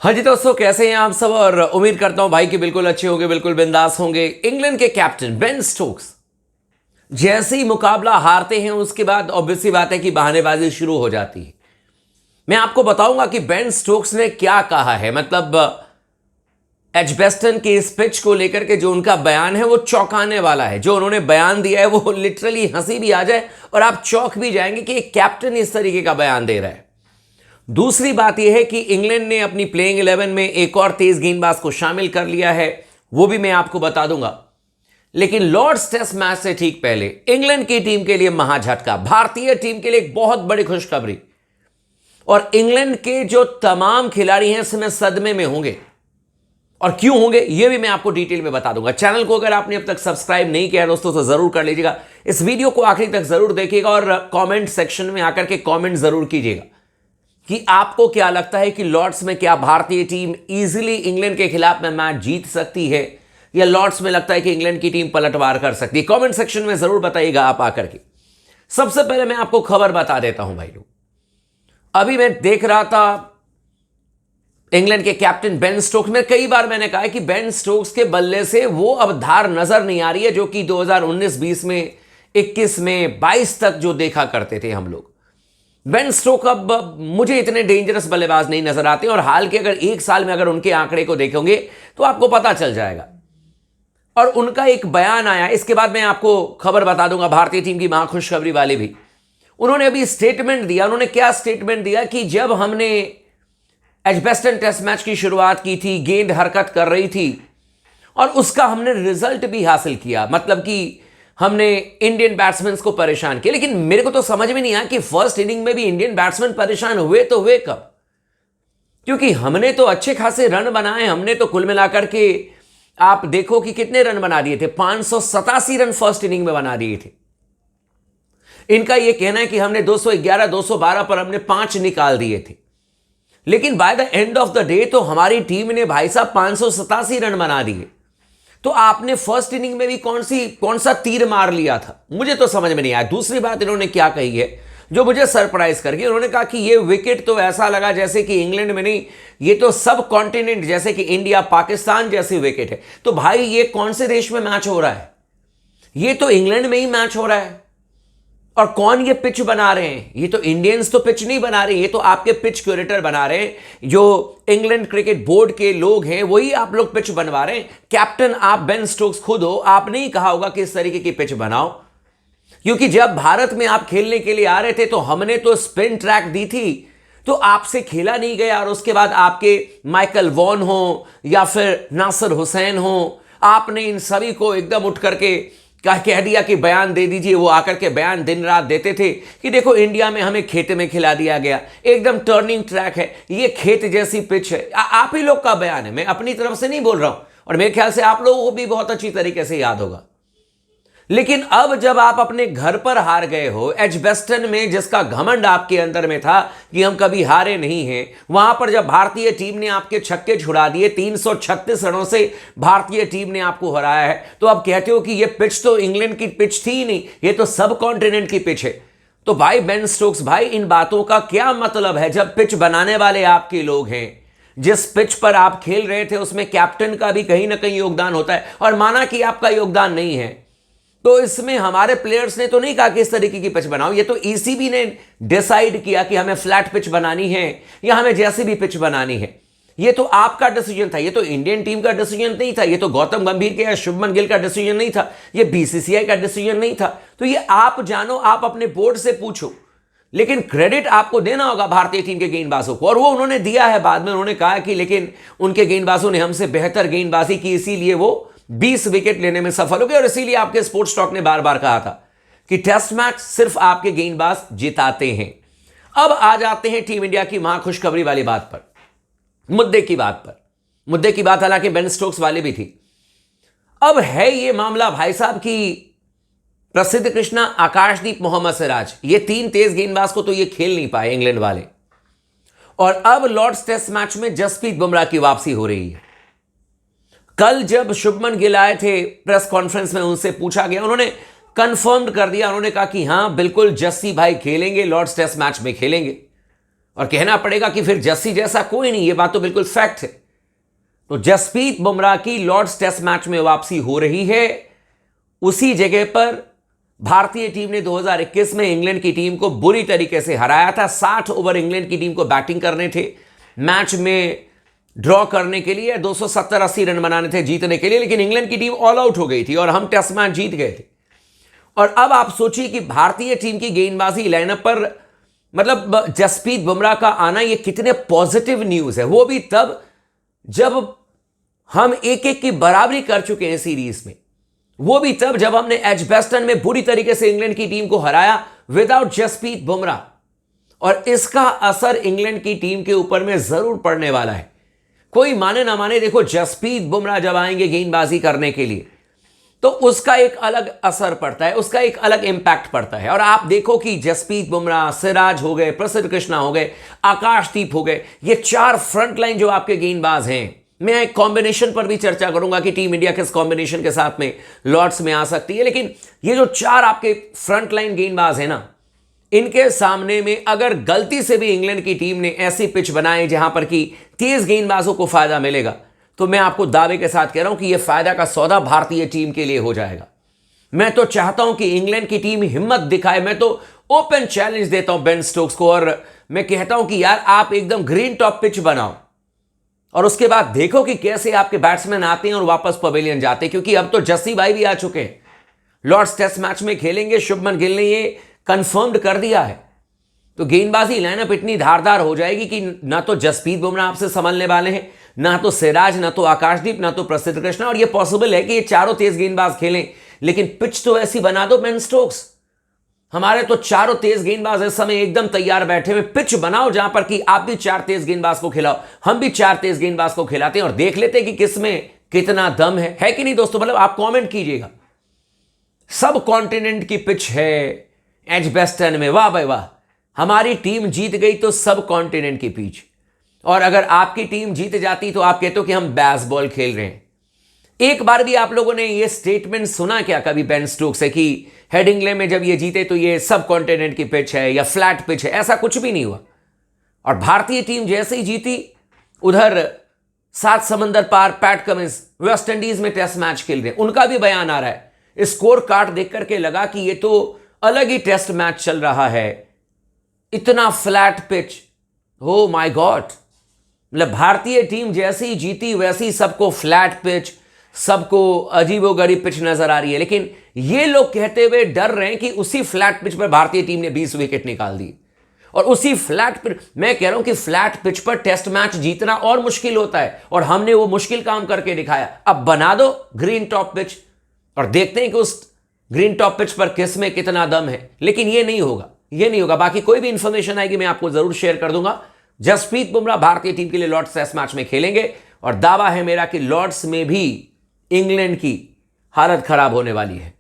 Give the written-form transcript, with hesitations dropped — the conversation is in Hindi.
हाँ जी दोस्तों, कैसे हैं आप सब। और उम्मीद करता हूं भाई कि बिल्कुल अच्छे होंगे, बिल्कुल बिंदास होंगे। इंग्लैंड के कैप्टन बेन स्टोक्स जैसे ही मुकाबला हारते हैं उसके बाद ऑब्वियस सी बात है कि बहानेबाजी शुरू हो जाती है। मैं आपको बताऊंगा कि बेन स्टोक्स ने क्या कहा है। मतलब एजबेस्टन के इस पिच को लेकर के जो उनका बयान है वो चौंकाने वाला है। जो उन्होंने बयान दिया है वो लिटरली हंसी भी आ जाए और आप चौंक भी जाएंगे कि एक कैप्टन इस तरीके का बयान दे रहा है। दूसरी बात यह है कि इंग्लैंड ने अपनी प्लेइंग 11 में एक और तेज गेंदबाज को शामिल कर लिया है, वो भी मैं आपको बता दूंगा। लेकिन लॉर्ड्स टेस्ट मैच से ठीक पहले इंग्लैंड की टीम के लिए महाझटका, भारतीय टीम के लिए एक बहुत बड़ी खुशखबरी। और इंग्लैंड के जो तमाम खिलाड़ी हैं इसमें सदमे में होंगे। और क्यों होंगे यह भी मैं आपको डिटेल में बता दूंगा। चैनल को अगर आपने अब तक सब्सक्राइब नहीं किया दोस्तों तो जरूर कर लीजिएगा। इस वीडियो को आखिरी तक जरूर देखिएगा और कमेंट सेक्शन में आकर के कमेंट जरूर कीजिएगा कि आपको क्या लगता है कि लॉर्ड्स में क्या भारतीय टीम इजीली इंग्लैंड के खिलाफ में मैच जीत सकती है, या लॉर्ड्स में लगता है कि इंग्लैंड की टीम पलटवार कर सकती है। कमेंट सेक्शन में जरूर बताइएगा आप आकर के। सबसे पहले मैं आपको खबर बता देता हूं भाई लोग। अभी मैं देख रहा था इंग्लैंड के कैप्टन बेन स्टोक्स में, कई बार मैंने कहा है कि बेन स्टोक्स के बल्ले से वो अब धार नजर नहीं आ रही है जो कि 2019-20 में, 21 में, 22 तक जो देखा करते थे हम लोग। बेन स्टोक्स अब मुझे इतने डेंजरस बल्लेबाज नहीं नजर आते। और हाल के अगर एक साल में अगर उनके आंकड़े को देखोगे तो आपको पता चल जाएगा। और उनका एक बयान आया, इसके बाद मैं आपको खबर बता दूंगा भारतीय टीम की महाखुशखबरी वाली भी। उन्होंने अभी स्टेटमेंट दिया। उन्होंने क्या स्टेटमेंट दिया कि जब हमने एजबेस्टन टेस्ट मैच की शुरुआत की थी, गेंद हरकत कर रही थी और उसका हमने रिजल्ट भी हासिल किया, मतलब कि हमने इंडियन बैट्समैन को परेशान किया। लेकिन मेरे को तो समझ में नहीं आया कि फर्स्ट इनिंग में भी इंडियन बैट्समैन परेशान हुए तो हुए कब, क्योंकि हमने तो अच्छे खासे रन बनाए। हमने तो कुल मिलाकर के आप देखो कि कितने रन बना दिए थे, 587 रन फर्स्ट इनिंग में बना दिए थे। इनका यह कहना है कि हमने 211 212 पर हमने 5 निकाल दिए थे। लेकिन by the end of the day तो हमारी टीम ने भाई साहब 587 रन बना दिए। तो आपने फर्स्ट इनिंग में भी कौन सा तीर मार लिया था, मुझे तो समझ में नहीं आया। दूसरी बात इन्होंने क्या कही है जो मुझे सरप्राइज करके, उन्होंने कहा कि ये विकेट तो ऐसा लगा जैसे कि इंग्लैंड में नहीं, ये तो सब कॉन्टिनेंट जैसे कि इंडिया पाकिस्तान जैसी विकेट है। तो भाई ये कौन से देश में मैच हो रहा है? ये तो इंग्लैंड में ही मैच हो रहा है। और कौन ये पिच बना रहे हैं? ये तो इंडियंस तो पिच नहीं बना रहे, ये तो आपके पिच क्यूरेटर बना रहे हैं। जो इंग्लैंड क्रिकेट बोर्ड के लोग हैं वही आप लोग पिच बनवा रहे हैं। कैप्टन आप बेन स्टोक्स खुद हो, आपने ही कहा होगा कि इस तरीके की पिच बनाओ। क्योंकि जब भारत में आप खेलने के लिए आ रहे थे तो हमने तो स्पिन ट्रैक दी थी, तो आपसे खेला नहीं गया। और उसके बाद आपके माइकल वॉन हो या फिर नासिर हुसैन हो, आपने इन सभी को एकदम उठ करके कह दिया कि बयान दे दीजिए। वो आकर के बयान दिन रात देते थे कि देखो इंडिया में हमें खेत में खिला दिया गया, एकदम टर्निंग ट्रैक है, ये खेत जैसी पिच है। आप ही लोग का बयान है, मैं अपनी तरफ से नहीं बोल रहा हूं। और मेरे ख्याल से आप लोगों को भी बहुत अच्छी तरीके से याद होगा। लेकिन अब जब आप अपने घर पर हार गए हो, एजबेस्टन में जिसका घमंड आपके अंदर में था कि हम कभी हारे नहीं हैं, वहां पर जब भारतीय टीम ने आपके छक्के छुड़ा दिए, 336 रनों से भारतीय टीम ने आपको हराया है, तो अब कहते हो कि यह पिच तो इंग्लैंड की पिच थी ही नहीं, यह तो सब कॉन्टिनेंट की पिच है। तो भाई बेन स्टोक्स भाई, इन बातों का क्या मतलब है जब पिच बनाने वाले आपके लोग हैं? जिस पिच पर आप खेल रहे थे उसमें कैप्टन का भी कहीं ना कहीं योगदान होता है। और माना कि आपका योगदान नहीं है, तो इसमें हमारे प्लेयर्स ने तो नहीं कहा कि इस तरीके की पिच बनाओ। ये तो ईसीबी ने डिसाइड किया कि हमें फ्लैट पिच बनानी है या हमें जैसी भी पिच बनानी है। ये तो आपका डिसीजन था, ये तो इंडियन टीम का डिसीजन नहीं था, ये तो गौतम गंभीर के या शुभमन गिल का डिसीजन नहीं था, ये बीसीसीआई का डिसीजन नहीं था। तो ये आप जानो, आप अपने बोर्ड से पूछो। लेकिन क्रेडिट आपको देना होगा भारतीय टीम के गेंदबाजों को, और वो उन्होंने दिया है। बाद में उन्होंने कहा कि लेकिन उनके गेंदबाजों ने हमसे बेहतर गेंदबाजी की, इसीलिए वो 20 विकेट लेने में सफल हो गए। और इसीलिए आपके स्पोर्ट्स टॉक ने बार बार कहा था कि टेस्ट मैच सिर्फ आपके गेंदबाज जिताते हैं। अब आ जाते हैं टीम इंडिया की महाखुशखबरी वाली बात पर, मुद्दे की बात पर। मुद्दे की बात हालांकि बेन स्टोक्स वाली भी थी। अब है ये मामला भाई साहब की प्रसिद्ध कृष्णा, आकाशदीप, मोहम्मद सिराज, ये 3 तेज गेंदबाज को तो ये खेल नहीं पाए इंग्लैंड वाले। और अब लॉर्ड्स टेस्ट मैच में जसप्रीत बुमराह की वापसी हो रही है। कल जब शुभमन गिल आए थे प्रेस कॉन्फ्रेंस में, उनसे पूछा गया, उन्होंने कंफर्म कर दिया। उन्होंने कहा कि हां बिल्कुल जस्सी भाई खेलेंगे, लॉर्ड्स टेस्ट मैच में खेलेंगे। और कहना पड़ेगा कि फिर जस्सी जैसा कोई नहीं, ये बात तो बिल्कुल फैक्ट है। तो जसप्रीत बुमराह की लॉर्ड्स टेस्ट मैच में वापसी हो रही है। उसी जगह पर भारतीय टीम ने 2021 में इंग्लैंड की टीम को बुरी तरीके से हराया था। 60 ओवर इंग्लैंड की टीम को बैटिंग करने थे, मैच में ड्रॉ करने के लिए 270-80 रन बनाने थे जीतने के लिए, लेकिन इंग्लैंड की टीम ऑल आउट हो गई थी और हम टेस्ट मैच जीत गए थे। और अब आप सोचिए कि भारतीय टीम की गेंदबाजी लाइनअप पर मतलब जसप्रीत बुमराह का आना ये कितने पॉजिटिव न्यूज है, वो भी तब जब हम 1-1 की बराबरी कर चुके हैं सीरीज में, वो भी तब जब हमने एजबेस्टन में बुरी तरीके से इंग्लैंड की टीम को हराया विदाउट जसप्रीत बुमराह। और इसका असर इंग्लैंड की टीम के ऊपर में जरूर पड़ने वाला है, कोई माने ना माने। देखो जसप्रीत बुमराह जब आएंगे गेंदबाजी करने के लिए तो उसका एक अलग असर पड़ता है, उसका एक अलग इंपैक्ट पड़ता है। और आप देखो कि जसप्रीत बुमराह, सिराज हो गए, प्रसिद्ध कृष्णा हो गए, आकाशदीप हो गए, ये 4 फ्रंट लाइन जो आपके गेंदबाज हैं, मैं एक कॉम्बिनेशन पर भी चर्चा करूंगा कि टीम इंडिया किस कॉम्बिनेशन के साथ में लॉर्ड्स में आ सकती है, लेकिन ये जो 4 आपके फ्रंट लाइन गेंदबाज हैं ना, इनके सामने में अगर गलती से भी इंग्लैंड की टीम ने ऐसी पिच बनाई जहां पर कि तेज गेंदबाजों को फायदा मिलेगा, तो मैं आपको दावे के साथ कह रहा हूं कि यह फायदा का सौदा भारतीय टीम के लिए हो जाएगा। मैं तो चाहता हूं कि इंग्लैंड की टीम हिम्मत दिखाए। मैं तो ओपन चैलेंज देता हूं बेन स्टोक्स को और मैं कहता हूं कि यार आप एकदम ग्रीन टॉप पिच बनाओ और उसके बाद देखो कि कैसे आपके बैट्समैन आते हैं और वापस पवेलियन जाते हैं, क्योंकि अब तो जस्सी भाई भी आ चुके हैं, लॉर्ड्स टेस्ट मैच में खेलेंगे। शुभमन गिल ने ये कंफर्म्ड कर दिया है। तो गेंदबाजी लाइनअप इतनी धारदार हो जाएगी कि ना तो जसप्रीत बुमराह आपसे संभलने वाले हैं, ना तो सिराज, ना तो आकाशदीप, ना तो प्रसिद्ध कृष्णा। और ये पॉसिबल है कि ये चारों तेज गेंदबाज खेलें, लेकिन पिच तो ऐसी बना दो बेन स्टोक्स, हमारे तो चारों तेज गेंदबाज इस समय एकदम तैयार बैठे हुए। पिच बनाओ जहां पर कि आप भी 4 तेज गेंदबाज को खिलाओ, हम भी 4 तेज गेंदबाज को खिलाते हैं और देख लेते हैं कि किसमें कितना दम है कि नहीं दोस्तों। मतलब आप कमेंट कीजिएगा। सब कॉन्टिनेंट की पिच है एजबेस्टन में, वाह भाई वाह, हमारी टीम जीत गई तो सब कॉन्टिनेंट की पिच। और अगर आपकी टीम जीत जाती तो आप कहते हो कि हम बेसबॉल खेल रहे हैं। एक बार भी आप लोगों ने ये स्टेटमेंट सुना क्या कभी बेन स्टोक्स से कि हेडिंग्ले में जब ये जीते तो ये सब कॉन्टिनेंट की पिच है या फ्लैट पिच है? ऐसा कुछ भी नहीं हुआ। और भारतीय टीम जैसे ही जीती, उधर 7 समंदर पार पैट कमिंस वेस्ट इंडीज में टेस्ट मैच खेल रहे हैं, उनका भी बयान आ रहा है। स्कोर कार्ड देख करके लगा कि ये तो अलग ही टेस्ट मैच चल रहा है, इतना फ्लैट पिच, हो माय गॉड। मतलब भारतीय टीम जैसे ही जीती वैसे ही सबको फ्लैट पिच, सबको अजीबोगरीब पिच नजर आ रही है। लेकिन ये लोग कहते हुए डर रहे हैं कि उसी फ्लैट पिच पर भारतीय टीम ने 20 विकेट निकाल दी। और उसी फ्लैट पिच, मैं कह रहा हूं कि फ्लैट पिच पर टेस्ट मैच जीतना और मुश्किल होता है, और हमने वो मुश्किल काम करके दिखाया। अब बना दो ग्रीन टॉप पिच और देखते हैं कि उस ग्रीन टॉप पिच पर किस में कितना दम है। लेकिन ये नहीं होगा, ये नहीं होगा। बाकी कोई भी इंफॉर्मेशन आएगी मैं आपको जरूर शेयर कर दूंगा। जसप्रीत बुमराह भारतीय टीम के लिए लॉर्ड्स टेस्ट मैच में खेलेंगे और दावा है मेरा कि लॉर्ड्स में भी इंग्लैंड की हालत खराब होने वाली है।